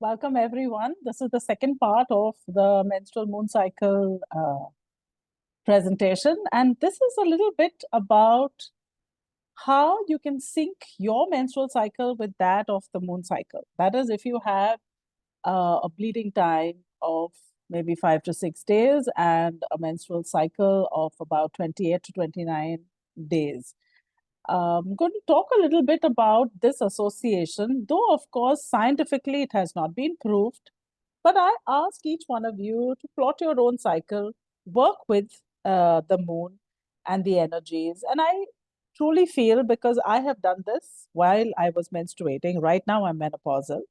Welcome everyone. This is the second part of the menstrual moon cycle presentation. And this is a little bit about how you can sync your menstrual cycle with that of the moon cycle. That is, if you have a bleeding time of maybe 5 to 6 days and a menstrual cycle of about 28 to 29 days. I'm going to talk a little bit about this association, though, of course, scientifically it has not been proved. But I ask each one of you to plot your own cycle, work with the moon and the energies. And I truly feel, because I have done this while I was menstruating, right now I'm menopausal.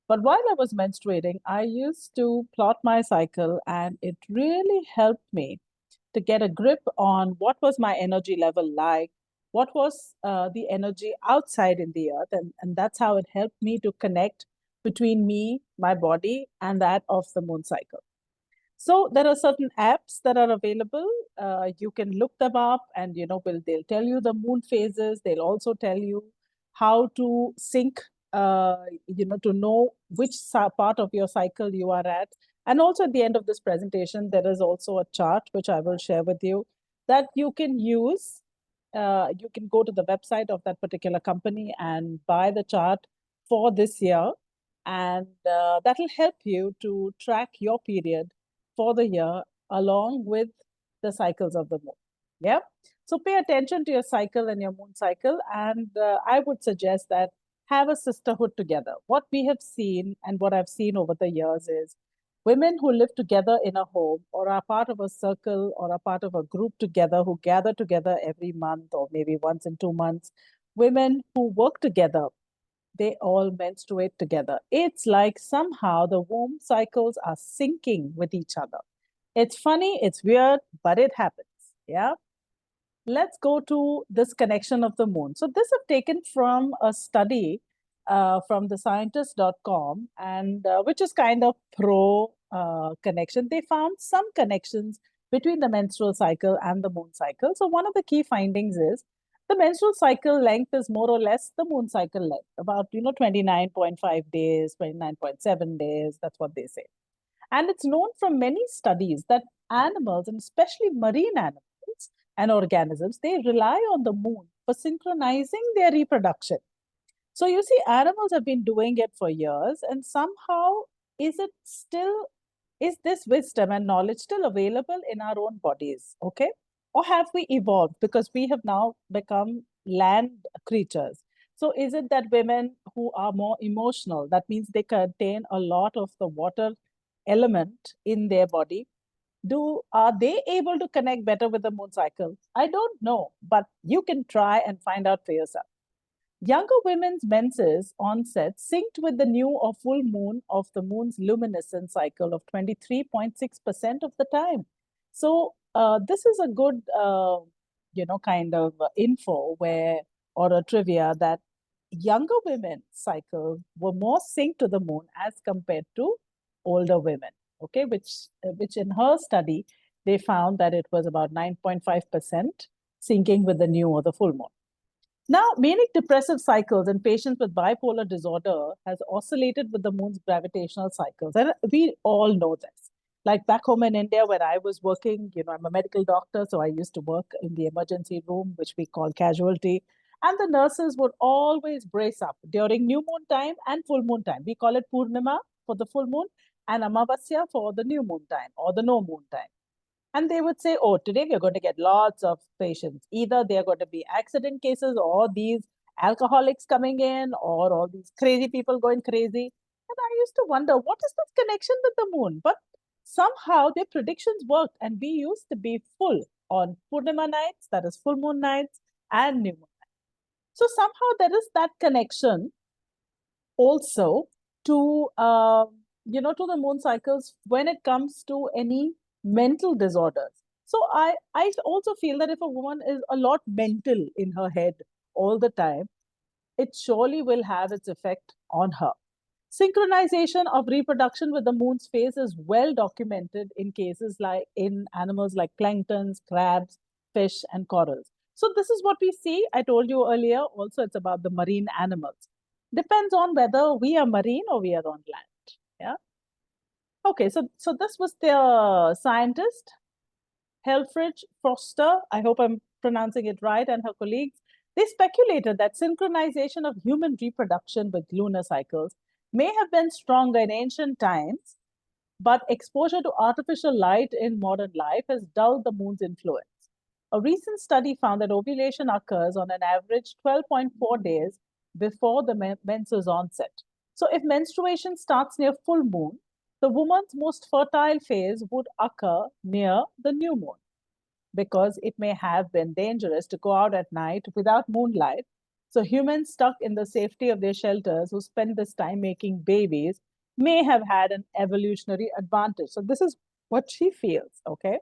But while I was menstruating, I used to plot my cycle, and it really helped me to get a grip on what was my energy level like, what was the energy outside in the earth. And that's how it helped me to connect between me, my body, and that of the moon cycle. So there are certain apps that are available. You can look them up, and they'll tell you the moon phases. They'll also tell you how to sync, to know which part of your cycle you are at. And also at the end of this presentation, there is also a chart which I will share with you that you can use. You can go to the website of that particular company and buy the chart for this year, and that will help you to track your period for the year along with the cycles of the moon. Yeah. So pay attention to your cycle and your moon cycle. And I would suggest that have a sisterhood together. What we have seen and what I've seen over the years is women who live together in a home or are part of a circle or are part of a group together, who gather together every month or maybe once in 2 months, women who work together, they all menstruate together. It's like somehow the womb cycles are syncing with each other. It's funny, it's weird, but it happens. Yeah. Let's go to this connection of the moon. So this I've taken from a study from the scientist.com, and which is kind of pro connection. They found some connections between the menstrual cycle and the moon cycle. So one of the key findings is the menstrual cycle length is more or less the moon cycle length, about 29.5 days, 29.7 days. That's what they say. And it's known from many studies that animals, and especially marine animals and organisms, they rely on the moon for synchronizing their reproduction. So you see, animals have been doing it for years, and somehow is this wisdom and knowledge still available in our own bodies? Okay. Or have we evolved because we have now become land creatures? So is it that women who are more emotional, that means they contain a lot of the water element in their body, are they able to connect better with the moon cycle? I don't know, but you can try and find out for yourself. Younger women's menses onset synced with the new or full moon of the moon's luminescence cycle of 23.6% of the time. So this is a good, kind of info or a trivia that younger women's cycles were more synced to the moon as compared to older women. Okay, which in her study, they found that it was about 9.5% syncing with the new or the full moon. Now, manic depressive cycles in patients with bipolar disorder has oscillated with the moon's gravitational cycles. And we all know this. Like back home in India, where I was working, I'm a medical doctor, so I used to work in the emergency room, which we call casualty. And the nurses would always brace up during new moon time and full moon time. We call it Purnima for the full moon and Amavasya for the new moon time or the no moon time. And they would say, oh, today we're going to get lots of patients. Either they're going to be accident cases or these alcoholics coming in or all these crazy people going crazy. And I used to wonder, what is this connection with the moon? But somehow their predictions worked, and we used to be full on Purnima nights, that is full moon nights, and new moon nights. So somehow there is that connection also to, to the moon cycles when it comes to any mental disorders. So I also feel that if a woman is a lot mental in her head all the time, it surely will have its effect on her. Synchronization of reproduction with the moon's phase is well documented in cases like in animals like planktons, crabs, fish, and corals. So this is what we see. I told you earlier, also it's about the marine animals. Depends on whether we are marine or we are on land. Okay, so this was the scientist Helfrich Foster, I hope I'm pronouncing it right, and her colleagues. They speculated that synchronization of human reproduction with lunar cycles may have been stronger in ancient times, but exposure to artificial light in modern life has dulled the moon's influence. A recent study found that ovulation occurs on an average 12.4 days before the menses onset. So, if menstruation starts near full moon, the woman's most fertile phase would occur near the new moon because it may have been dangerous to go out at night without moonlight. So, humans stuck in the safety of their shelters who spend this time making babies may have had an evolutionary advantage. So, this is what she feels, okay?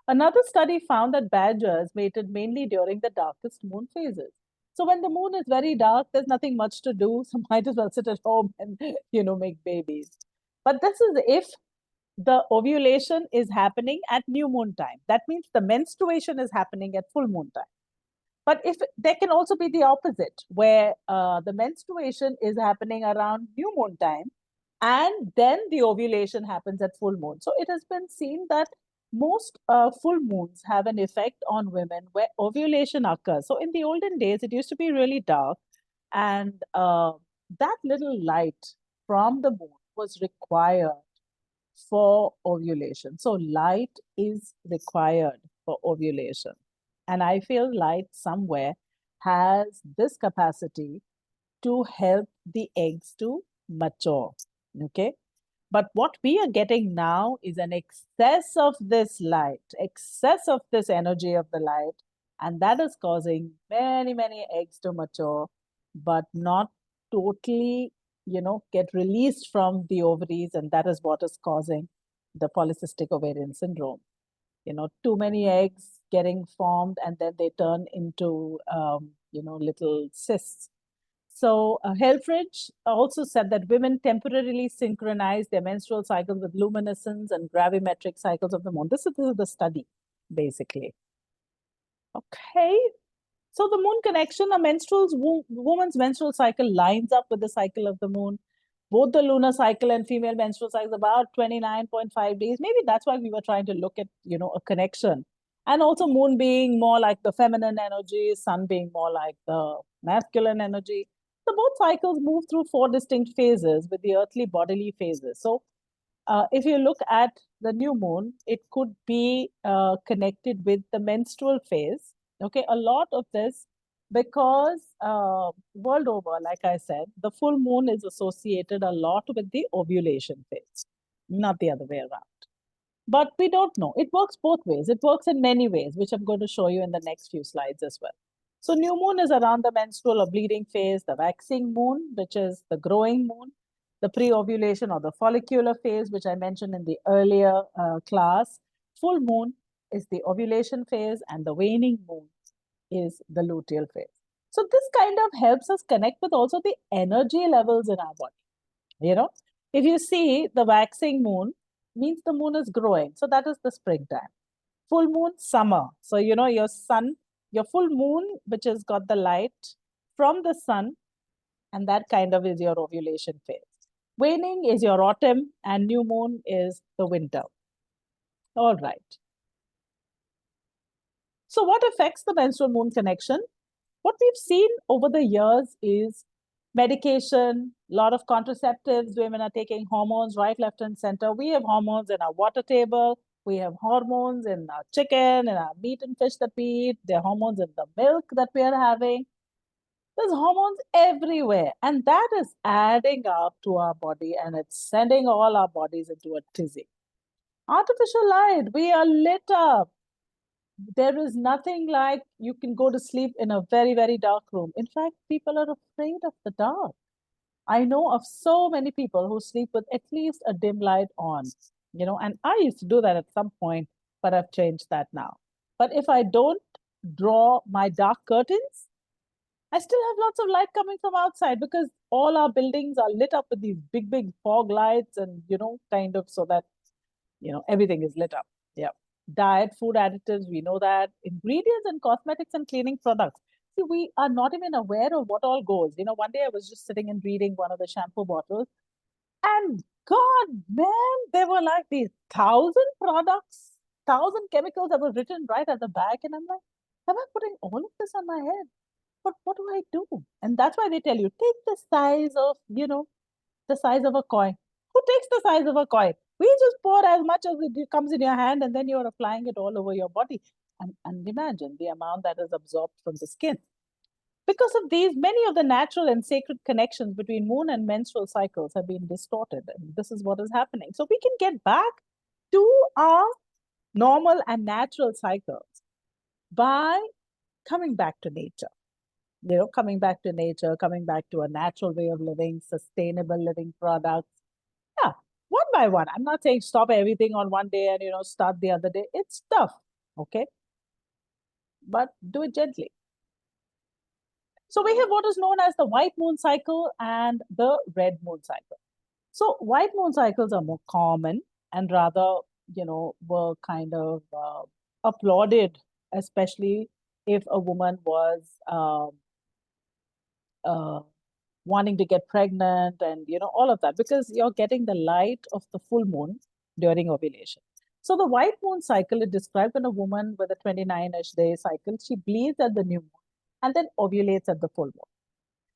Another study found that badgers mated mainly during the darkest moon phases. So when the moon is very dark, there's nothing much to do. So might as well sit at home and make babies. But this is if the ovulation is happening at new moon time. That means the menstruation is happening at full moon time. But if there can also be the opposite, where the menstruation is happening around new moon time, and then the ovulation happens at full moon. So it has been seen that most full moons have an effect on women where ovulation occurs. So in the olden days, it used to be really dark, and that little light from the moon was required for ovulation. So light is required for ovulation. And I feel light somewhere has this capacity to help the eggs to mature. Okay. But what we are getting now is an excess of this light, excess of this energy of the light. And that is causing many, many eggs to mature, but not totally, get released from the ovaries. And that is what is causing the polycystic ovarian syndrome. Too many eggs getting formed and then they turn into, little cysts. So Helfrich also said that women temporarily synchronize their menstrual cycles with luminescence and gravimetric cycles of the moon. This is the study, basically. Okay. So the moon connection, woman's menstrual cycle lines up with the cycle of the moon. Both the lunar cycle and female menstrual cycle about 29.5 days. Maybe that's why we were trying to look at, a connection. And also moon being more like the feminine energy, sun being more like the masculine energy. So both cycles move through four distinct phases with the earthly bodily phases. So if you look at the new moon, it could be connected with the menstrual phase. Okay, a lot of this because world over, like I said, the full moon is associated a lot with the ovulation phase, not the other way around. But we don't know. It works both ways. It works in many ways, which I'm going to show you in the next few slides as well. So new moon is around the menstrual or bleeding phase, the waxing moon, which is the growing moon, the pre-ovulation or the follicular phase, which I mentioned in the earlier class. Full moon is the ovulation phase and the waning moon is the luteal phase. So this kind of helps us connect with also the energy levels in our body. If you see the waxing moon means the moon is growing. So that is the springtime. Full moon, summer. So, your sun, your full moon, which has got the light from the sun, and that kind of is your ovulation phase. Waning is your autumn, and new moon is the winter. All right. So, what affects the menstrual moon connection? What we've seen over the years is medication, a lot of contraceptives. Women are taking hormones right, left, and center. We have hormones in our water table. We have hormones in our chicken, in our meat and fish that we eat. There are hormones in the milk that we are having. There's hormones everywhere. And that is adding up to our body and it's sending all our bodies into a tizzy. Artificial light, we are lit up. There is nothing like you can go to sleep in a very, very dark room. In fact, people are afraid of the dark. I know of so many people who sleep with at least a dim light on, and I used to do that at some point, but I've changed that now. But if I don't draw my dark curtains, I still have lots of light coming from outside because all our buildings are lit up with these big, big fog lights and, kind of so that, everything is lit up. Yeah. Diet, food additives, we know that. Ingredients and cosmetics and cleaning products. See, we are not even aware of what all goes. One day I was just sitting and reading one of the shampoo bottles. And God, man, there were like these 1,000 products, 1,000 chemicals that were written right at the back. And I'm like, am I putting all of this on my head? But what do I do? And that's why they tell you, take the size of, the size of a coin. Who takes the size of a coin? We just pour as much as it comes in your hand and then you're applying it all over your body. And imagine the amount that is absorbed from the skin. Because of these, many of the natural and sacred connections between moon and menstrual cycles have been distorted. And this is what is happening. So we can get back to our normal and natural cycles by coming back to nature. Coming back to nature, coming back to a natural way of living, sustainable living products. Yeah, one by one. I'm not saying stop everything on one day and, start the other day. It's tough, okay? But do it gently. So we have what is known as the white moon cycle and the red moon cycle. So white moon cycles are more common and rather, were kind of applauded, especially if a woman was uh, wanting to get pregnant and, all of that, because you're getting the light of the full moon during ovulation. So the white moon cycle is described when a woman with a 29-ish day cycle, she bleeds at the new moon and then ovulates at the full moon.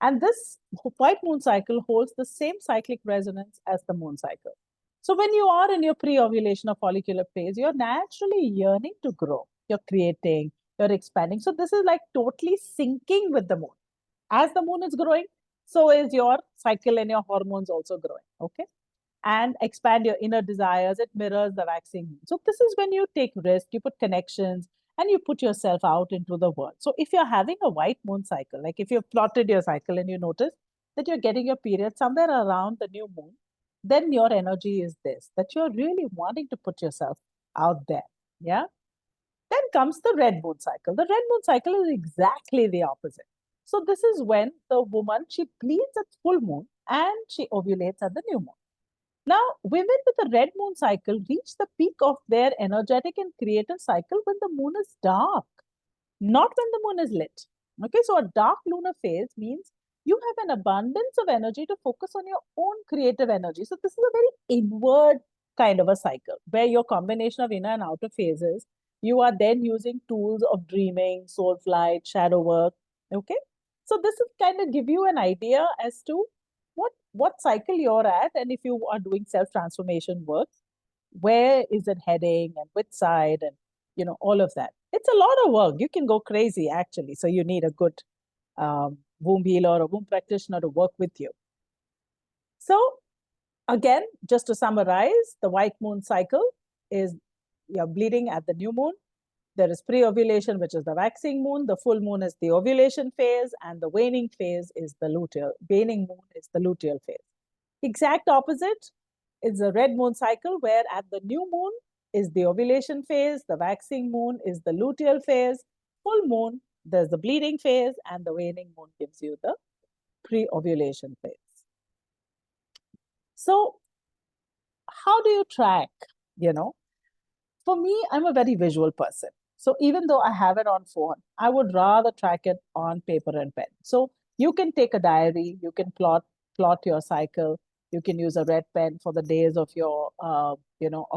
And this white moon cycle holds the same cyclic resonance as the moon cycle. So when you are in your pre-ovulation or follicular phase, you're naturally yearning to grow. You're creating, you're expanding. So this is like totally syncing with the moon. As the moon is growing, so is your cycle and your hormones also growing. Okay. And expand your inner desires. It mirrors the waxing moon. So this is when you take risk, you put connections, and you put yourself out into the world. So if you're having a white moon cycle, like if you've plotted your cycle and you notice that you're getting your period somewhere around the new moon, then your energy is this, that you're really wanting to put yourself out there. Yeah. Then comes the red moon cycle. The red moon cycle is exactly the opposite. So this is when the woman, she bleeds at full moon and she ovulates at the new moon. Now, women with a red moon cycle reach the peak of their energetic and creative cycle when the moon is dark, not when the moon is lit. Okay, so a dark lunar phase means you have an abundance of energy to focus on your own creative energy. So this is a very inward kind of a cycle where your combination of inner and outer phases, you are then using tools of dreaming, soul flight, shadow work. Okay, so this is kind of give you an idea as to what cycle you're at, and if you are doing self transformation work, where is it heading and which side, and all of that. It's a lot of work. You can go crazy actually. So you need a good womb healer or a womb practitioner to work with you. So again, just to summarize, the white moon cycle is you're bleeding at the new moon. There is pre-ovulation, which is the waxing moon. The full moon is the ovulation phase, and the waning phase is the luteal. Waning moon is the luteal phase. Exact opposite is the red moon cycle, where at the new moon is the ovulation phase, the waxing moon is the luteal phase, full moon, there's the bleeding phase, and the waning moon gives you the pre-ovulation phase. So how do you track, For me, I'm a very visual person. So even though I have it on phone, I would rather track it on paper and pen. So you can take a diary, you can plot your cycle, you can use a red pen for the days of your of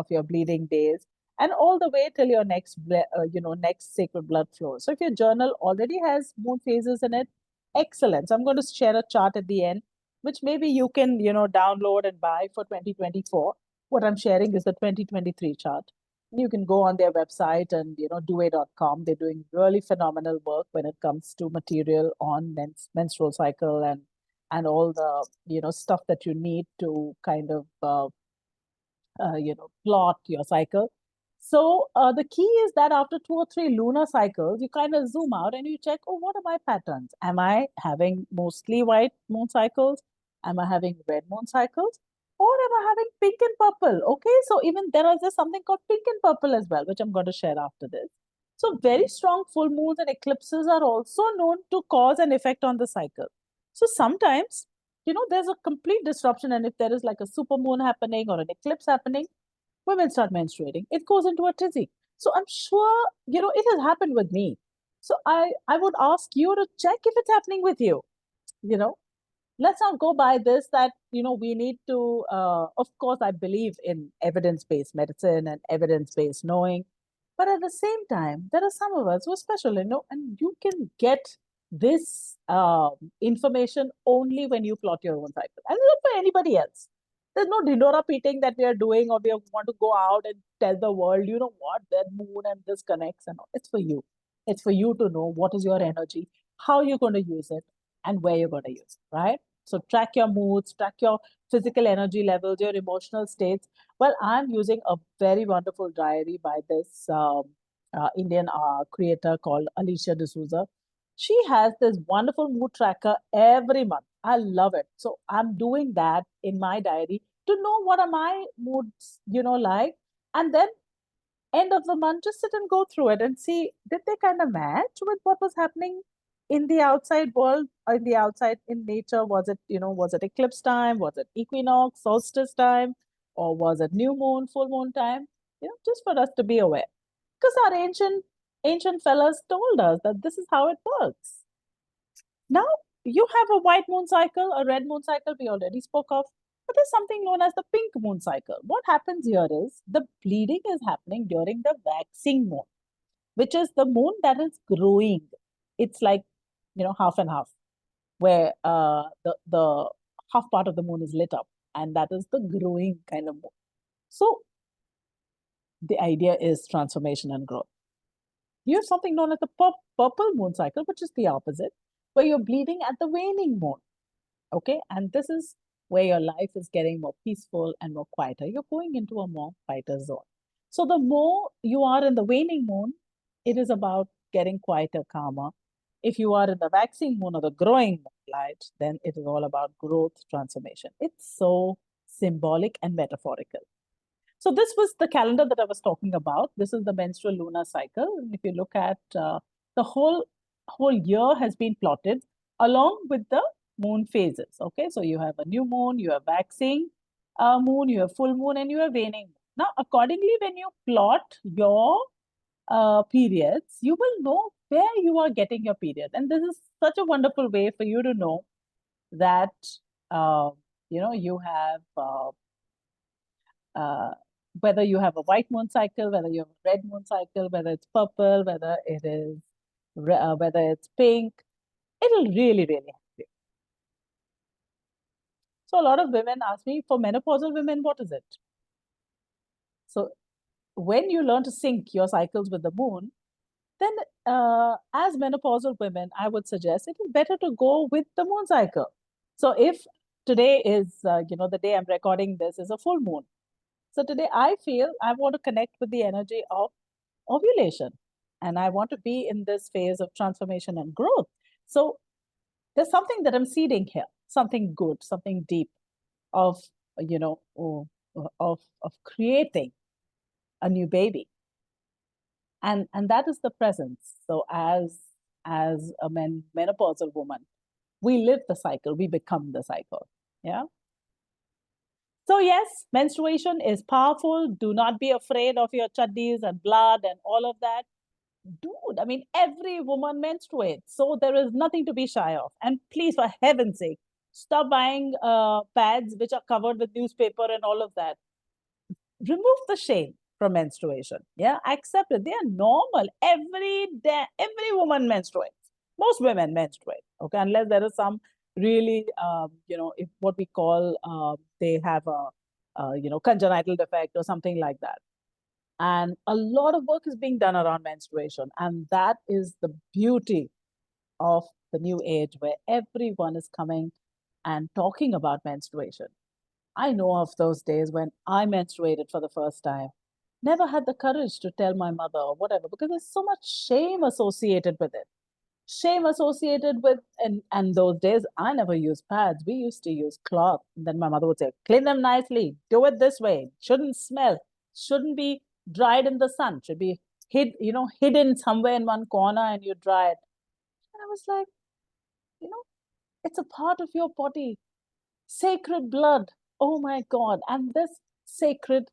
your bleeding days, and all the way till your next sacred blood flow. So if your journal already has moon phases in it, excellent. So I'm going to share a chart at the end, which maybe you can download and buy for 2024. What I'm sharing is the 2023 chart. You can go on their website and dua.com. They're doing really phenomenal work when it comes to material on menstrual cycle and all the stuff that you need to kind of plot your cycle. So the key is that after 2 or 3 lunar cycles, you kind of zoom out and you check, oh, what are my patterns? Am I having mostly white moon cycles? Am I having red moon cycles? Or am I having pink and purple? Okay, so even there is something called pink and purple as well, which I'm going to share after this. So very strong full moons and eclipses are also known to cause an effect on the cycle. So sometimes, there's a complete disruption. And if there is like a super moon happening or an eclipse happening, women start menstruating. It goes into a tizzy. So I'm sure, it has happened with me. So I would ask you to check if it's happening with you, you know. let's not go by this that, we need to, of course, I believe in evidence-based medicine and evidence-based knowing. But at the same time, there are some of us who are special, and you can get this information only when you plot your own cycle. And not for anybody else. There's no Dindora peating that we are doing, or we want to go out and tell the world, you know what, that moon and this connects and all. It's for you. It's for you to know what is your energy, how you're going to use it, and where you're going to use it, right? So track your moods, track your physical energy levels, your emotional states. Well, I'm using a very wonderful diary by this Indian creator called Alicia D'Souza. She has this wonderful mood tracker every month. I love it. So I'm doing that in my diary to know what are my moods, like. And then end of the month, just sit and go through it and see, did they kind of match with what was happening in the outside world, or in the outside in nature? Was it, was it eclipse time? Was it equinox, solstice time? Or was it new moon, full moon time? Just for us to be aware. Because our ancient fellas told us that this is how it works. Now, you have a white moon cycle, a red moon cycle, we already spoke of, but there's something known as the pink moon cycle. What happens here is the bleeding is happening during the waxing moon, which is the moon that is growing. It's like, half and half, where the half part of the moon is lit up, and that is the growing kind of moon. So the idea is transformation and growth. You have something known as the purple moon cycle, which is the opposite, where you're bleeding at the waning moon. Okay. And this is where your life is getting more peaceful and more quieter. You're going into a more quieter zone. So the more you are in the waning moon, it is about getting quieter, calmer. If you are in the waxing moon or the growing moonlight, then it is all about growth, transformation. It's so symbolic and metaphorical. So this was the calendar that I was talking about. This is the menstrual lunar cycle. And if you look at the whole year has been plotted along with the moon phases. Okay, so you have a new moon, you have waxing moon, you have full moon, and you have waning moon. Now, accordingly, when you plot your periods, you will know where you are getting your period. And this is such a wonderful way for you to know that, uh, you have whether you have a white moon cycle, whether you have a red moon cycle, whether it's purple, whether it's pink, it'll really, really help you. So a lot of women ask me, for menopausal women, what is it? So when you learn to sync your cycles with the moon, then as menopausal women, I would suggest it is better to go with the moon cycle. So if today is, the day I'm recording this is a full moon. So today I feel I want to connect with the energy of ovulation, and I want to be in this phase of transformation and growth. So there's something that I'm seeding here, something good, something deep of, of creating a new baby. And that is the presence. So as a menopausal woman, we live the cycle, we become the cycle. Yeah. So yes, menstruation is powerful. Do not be afraid of your chaddis and blood and all of that. Dude, I mean, every woman menstruates, so there is nothing to be shy of. And please, for heaven's sake, stop buying pads which are covered with newspaper and all of that. Remove the shame from menstruation. Yeah, accept it. They are normal. Every woman menstruates. Most women menstruate. Okay, unless there is some really, if what we call they have a, congenital defect or something like that. And a lot of work is being done around menstruation, and that is the beauty of the new age, where everyone is coming and talking about menstruation. I know of those days when I menstruated for the first time. Never had the courage to tell my mother or whatever, because there's so much shame associated with it. Shame associated with, and those days I never used pads. We used to use cloth. And then my mother would say, clean them nicely, do it this way, shouldn't smell, shouldn't be dried in the sun, should be hidden somewhere in one corner and you dry it. And I was like, it's a part of your body. Sacred blood. Oh my God. And this sacred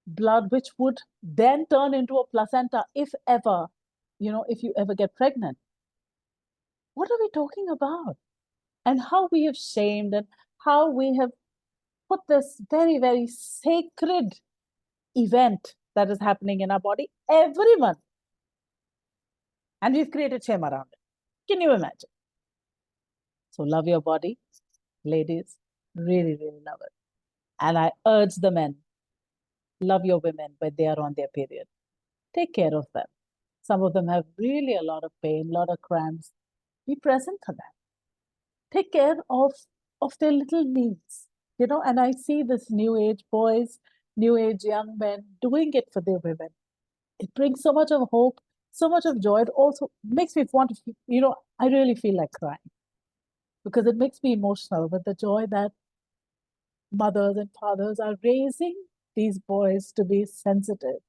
blood, which would then turn into a placenta if if you ever get pregnant. What are we talking about? and how we have shamed and how we have put this very, very sacred event that is happening in our body every month. And we've created shame around it. Can you imagine? So love your body, ladies, really, really love it. And I urge the men, love your women when they are on their period. Take care of them. Some of them have really a lot of pain, a lot of cramps. Be present for them. Take care of their little needs, and I see this new age boys, new age young men doing it for their women. It brings so much of hope, so much of joy. It also makes me want to, I really feel like crying because it makes me emotional with the joy that mothers and fathers are raising these boys to be sensitive,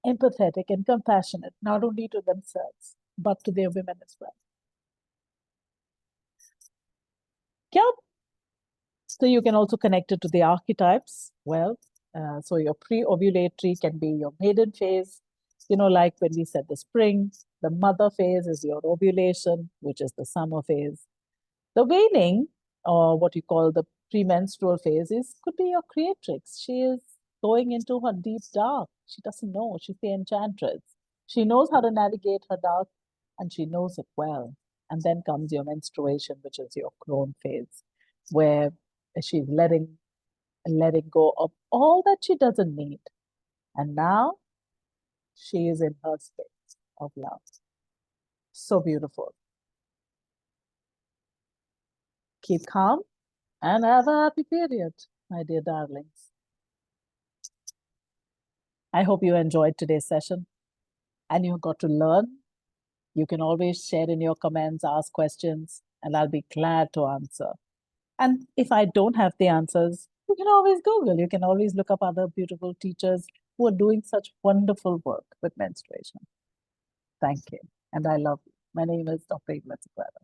empathetic, and compassionate, not only to themselves, but to their women as well. Yeah. So you can also connect it to the archetypes. Well, so your pre-ovulatory can be your maiden phase. Like when we said the spring, the mother phase is your ovulation, which is the summer phase. The waning, or what you call the premenstrual phase, could be your creatrix. She is going into her deep dark. She doesn't know. She's the enchantress. She knows how to navigate her dark, and she knows it well. And then comes your menstruation, which is your crone phase, where she's letting go of all that she doesn't need. And now she is in her space of love. So beautiful. Keep calm and have a happy period, my dear darlings. I hope you enjoyed today's session and you got to learn. You can always share in your comments, ask questions, and I'll be glad to answer. And if I don't have the answers, you can always Google. You can always look up other beautiful teachers who are doing such wonderful work with menstruation. Thank you. And I love you. My name is Dr. Evelet Sequeira.